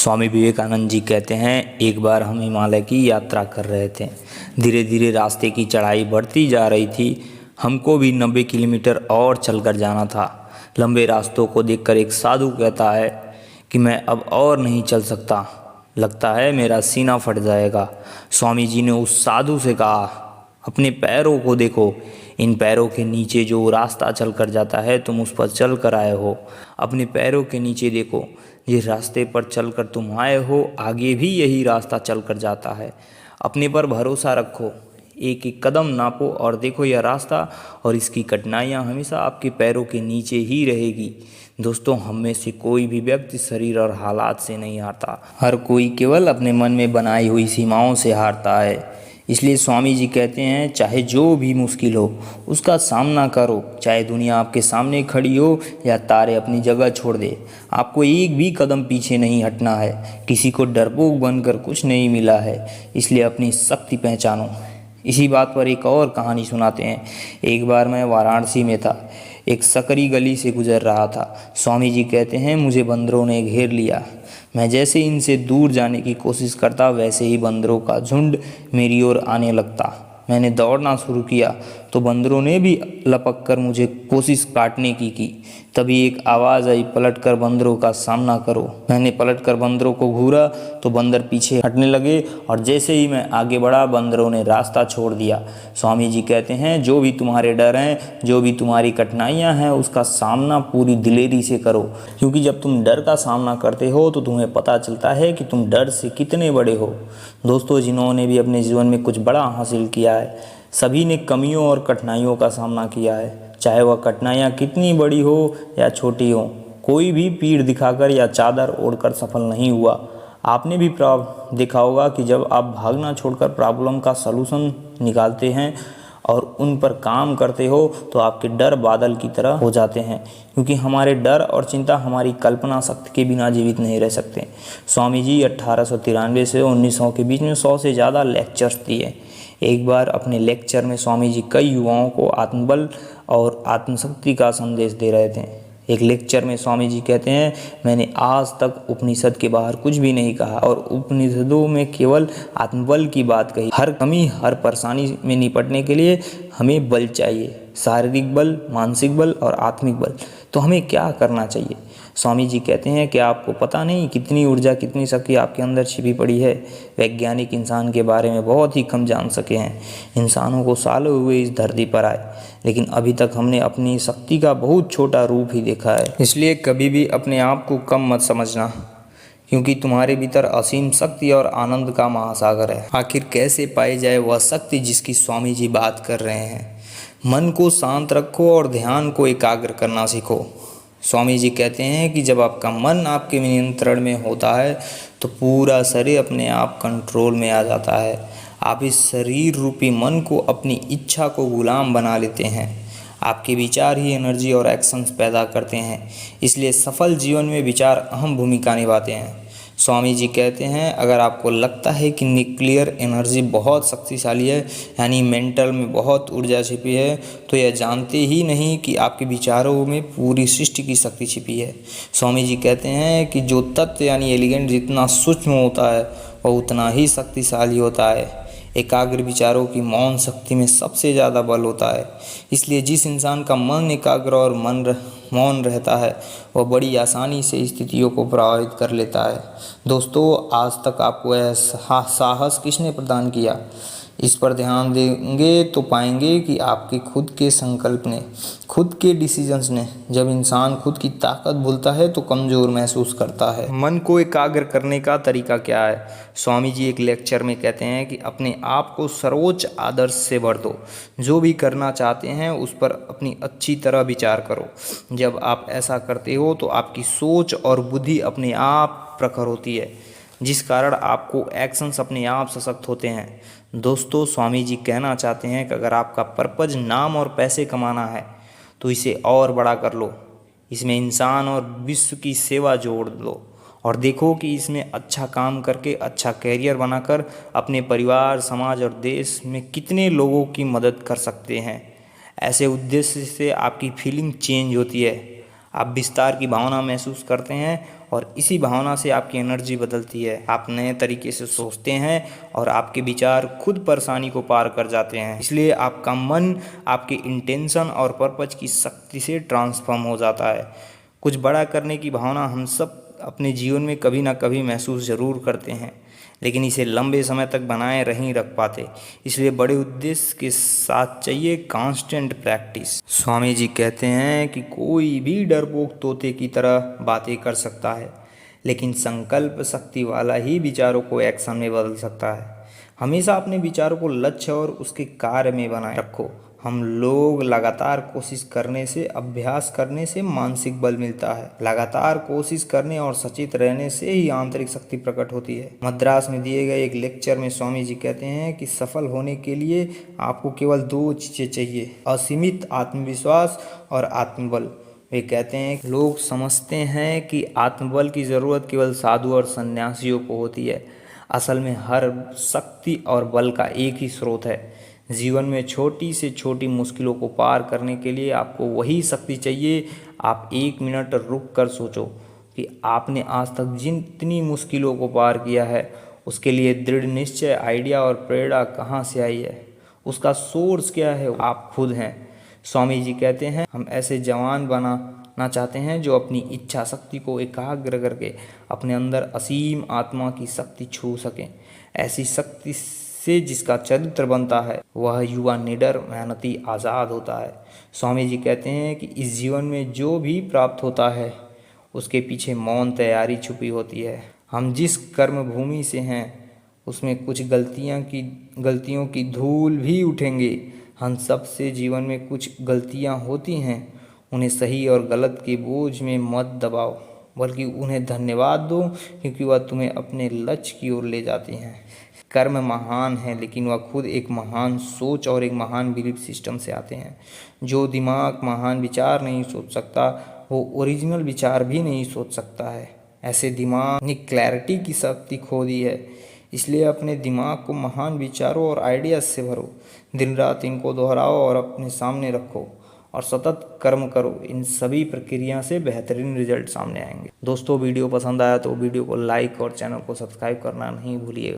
स्वामी विवेकानंद जी कहते हैं, एक बार हम हिमालय की यात्रा कर रहे थे। धीरे धीरे रास्ते की चढ़ाई बढ़ती जा रही थी। हमको भी 90 किलोमीटर और चलकर जाना था। लंबे रास्तों को देखकर एक साधु कहता है कि मैं अब और नहीं चल सकता, लगता है मेरा सीना फट जाएगा। स्वामी जी ने उस साधु से कहा, अपने पैरों को देखो, इन पैरों के नीचे जो रास्ता चल कर जाता है तुम उस पर चल कर आए हो। अपने पैरों के नीचे देखो, जिस रास्ते पर चल कर तुम आए हो आगे भी यही रास्ता चल कर जाता है। अपने पर भरोसा रखो, एक एक कदम नापो और देखो यह रास्ता और इसकी कठिनाइयाँ हमेशा आपके पैरों के नीचे ही रहेगी। दोस्तों, हम में से कोई भी व्यक्ति शरीर और हालात से नहीं हारता, हर कोई केवल अपने मन में बनाई हुई सीमाओं से हारता है। इसलिए स्वामी जी कहते हैं, चाहे जो भी मुश्किल हो उसका सामना करो, चाहे दुनिया आपके सामने खड़ी हो या तारे अपनी जगह छोड़ दे, आपको एक भी कदम पीछे नहीं हटना है। किसी को डरपोक बनकर कुछ नहीं मिला है, इसलिए अपनी शक्ति पहचानो। इसी बात पर एक और कहानी सुनाते हैं। एक बार मैं वाराणसी में था, एक सकरी गली से गुजर रहा था। स्वामी जी कहते हैं, मुझे बंदरों ने घेर लिया। मैं जैसे इनसे दूर जाने की कोशिश करता वैसे ही बंदरों का झुंड मेरी ओर आने लगता। मैंने दौड़ना शुरू किया तो बंदरों ने भी लपक कर मुझे कोशिश काटने की। तभी एक आवाज़ आई, पलटकर बंदरों का सामना करो। मैंने पलटकर बंदरों को घूरा तो बंदर पीछे हटने लगे और जैसे ही मैं आगे बढ़ा बंदरों ने रास्ता छोड़ दिया। स्वामी जी कहते हैं, जो भी तुम्हारे डर हैं, जो भी तुम्हारी कठिनाइयाँ हैं, उसका सामना पूरी दिलेरी से करो, क्योंकि जब तुम डर का सामना करते हो तो तुम्हें पता चलता है कि तुम डर से कितने बड़े हो। दोस्तों, जिन्होंने भी अपने जीवन में कुछ बड़ा हासिल किया है, सभी ने कमियों और कठिनाइयों का सामना किया है, चाहे वह कठिनाइयाँ कितनी बड़ी हो या छोटी हो। कोई भी पीठ दिखाकर या चादर ओढ़कर सफल नहीं हुआ। आपने भी देखा होगा कि जब आप भागना छोड़कर प्रॉब्लम का सलूशन निकालते हैं और उन पर काम करते हो तो आपके डर बादल की तरह हो जाते हैं, क्योंकि हमारे डर और चिंता हमारी कल्पना शक्ति के बिना जीवित नहीं रह सकते। स्वामी जी 1893 से 1900 के बीच में 100 से ज़्यादा लेक्चर्स दिए। एक बार अपने लेक्चर में स्वामी जी कई युवाओं को आत्मबल और आत्मशक्ति का संदेश दे रहे थे। एक लेक्चर में स्वामी जी कहते हैं, मैंने आज तक उपनिषद के बाहर कुछ भी नहीं कहा और उपनिषदों में केवल आत्मबल की बात कही। हर कमी, हर परेशानी में निपटने के लिए हमें बल चाहिए, शारीरिक बल, मानसिक बल और आत्मिक बल। तो हमें क्या करना चाहिए? स्वामी जी कहते हैं कि आपको पता नहीं कितनी ऊर्जा, कितनी शक्ति आपके अंदर छिपी पड़ी है। वैज्ञानिक इंसान के बारे में बहुत ही कम जान सके हैं। इंसानों को सालों हुए इस धरती पर आए, लेकिन अभी तक हमने अपनी शक्ति का बहुत छोटा रूप ही देखा है। इसलिए कभी भी अपने आप को कम मत समझना, क्योंकि तुम्हारे भीतर असीम शक्ति और आनंद का महासागर है। आखिर कैसे पाई जाए वह शक्ति जिसकी स्वामी जी बात कर रहे हैं? मन को शांत रखो और ध्यान को एकाग्र करना सीखो। स्वामी जी कहते हैं कि जब आपका मन आपके नियंत्रण में होता है तो पूरा शरीर अपने आप कंट्रोल में आ जाता है। आप इस शरीर रूपी मन को अपनी इच्छा को गुलाम बना लेते हैं। आपके विचार ही एनर्जी और एक्शंस पैदा करते हैं, इसलिए सफल जीवन में विचार अहम भूमिका निभाते हैं। स्वामी जी कहते हैं, अगर आपको लगता है कि न्यूक्लियर एनर्जी बहुत शक्तिशाली है, यानी मेंटल में बहुत ऊर्जा छिपी है, तो यह जानते ही नहीं कि आपके विचारों में पूरी सृष्टि की शक्ति छिपी है। स्वामी जी कहते हैं कि जो तत्व यानी एलिगेंट जितना सूक्ष्म होता है वह उतना ही शक्तिशाली होता है। एकाग्र विचारों की मौन शक्ति में सबसे ज़्यादा बल होता है। इसलिए जिस इंसान का मन एकाग्र और मौन रहता है वह बड़ी आसानी से स्थितियों को प्रभावित कर लेता है। दोस्तों, आज तक आपको यह साहस किसने प्रदान किया? इस पर ध्यान देंगे तो पाएंगे कि आपके खुद के संकल्प ने, खुद के डिसीजंस ने। जब इंसान खुद की ताकत भूलता है तो कमज़ोर महसूस करता है। मन को एकाग्र करने का तरीका क्या है? स्वामी जी एक लेक्चर में कहते हैं कि अपने आप को सर्वोच्च आदर्श से भर दो। जो भी करना चाहते हैं उस पर अपनी अच्छी तरह विचार करो। जब आप ऐसा करते हो तो आपकी सोच और बुद्धि अपने आप प्रखर होती है, जिस कारण आपको एक्शंस अपने आप सशक्त होते हैं। दोस्तों, स्वामी जी कहना चाहते हैं कि अगर आपका पर्पज नाम और पैसे कमाना है तो इसे और बड़ा कर लो। इसमें इंसान और विश्व की सेवा जोड़ लो और देखो कि इसमें अच्छा काम करके अच्छा कैरियर बनाकर अपने परिवार, समाज और देश में कितने लोगों की मदद कर सकते हैं। ऐसे उद्देश्य से आपकी फीलिंग चेंज होती है। आप विस्तार की भावना महसूस करते हैं और इसी भावना से आपकी एनर्जी बदलती है। आप नए तरीके से सोचते हैं और आपके विचार खुद परेशानी को पार कर जाते हैं। इसलिए आपका मन आपके इंटेंशन और पर्पज की शक्ति से ट्रांसफॉर्म हो जाता है। कुछ बड़ा करने की भावना हम सब अपने जीवन में कभी ना कभी महसूस ज़रूर करते हैं, लेकिन इसे लंबे समय तक बनाए नहीं रख पाते। इसलिए बड़े उद्देश्य के साथ चाहिए कांस्टेंट प्रैक्टिस। स्वामी जी कहते हैं कि कोई भी डरपोक तोते की तरह बातें कर सकता है, लेकिन संकल्प शक्ति वाला ही विचारों को एक्शन में बदल सकता है। हमेशा अपने विचारों को लक्ष्य और उसके कार्य में बनाए रखो। हम लोग लगातार कोशिश करने से, अभ्यास करने से मानसिक बल मिलता है। लगातार कोशिश करने और सचेत रहने से ही आंतरिक शक्ति प्रकट होती है। मद्रास में दिए गए एक लेक्चर में स्वामी जी कहते हैं कि सफल होने के लिए आपको केवल 2 चीज़ें चाहिए, असीमित आत्मविश्वास और आत्मबल। वे कहते हैं कि लोग समझते हैं कि आत्मबल की ज़रूरत केवल साधु और सन्यासियों को होती है। असल में हर शक्ति और बल का एक ही स्रोत है। जीवन में छोटी से छोटी मुश्किलों को पार करने के लिए आपको वही शक्ति चाहिए। आप 1 मिनट रुक कर सोचो कि आपने आज तक जितनी मुश्किलों को पार किया है, उसके लिए दृढ़ निश्चय, आइडिया और प्रेरणा कहाँ से आई है? उसका सोर्स क्या है? आप खुद हैं। स्वामी जी कहते हैं, हम ऐसे जवान बनाना चाहते हैं जो अपनी इच्छा शक्ति को एकाग्र करके अपने अंदर असीम आत्मा की शक्ति छू सकें। ऐसी शक्ति से जिसका चरित्र बनता है वह युवा निडर, मेहनती, आज़ाद होता है। स्वामी जी कहते हैं कि इस जीवन में जो भी प्राप्त होता है उसके पीछे मौन तैयारी छुपी होती है। हम जिस कर्म भूमि से हैं उसमें कुछ गलतियों की धूल भी उठेंगे। हम सब से जीवन में कुछ गलतियां होती हैं, उन्हें सही और गलत के बोझ में मत दबाओ, बल्कि उन्हें धन्यवाद दो, क्योंकि वह तुम्हें अपने लक्ष्य की ओर ले जाती हैं। कर्म महान है, लेकिन वह खुद एक महान सोच और एक महान बिलीफ सिस्टम से आते हैं। जो दिमाग महान विचार नहीं सोच सकता, वो ओरिजिनल विचार भी नहीं सोच सकता है। ऐसे दिमाग ने क्लैरिटी की शक्ति खो दी है। इसलिए अपने दिमाग को महान विचारों और आइडियाज से भरो। दिन रात इनको दोहराओ और अपने सामने रखो और सतत कर्म करो। इन सभी प्रक्रिया से बेहतरीन रिजल्ट सामने आएंगे। दोस्तों, वीडियो पसंद आया तो वीडियो को लाइक और चैनल को सब्सक्राइब करना नहीं भूलिएगा।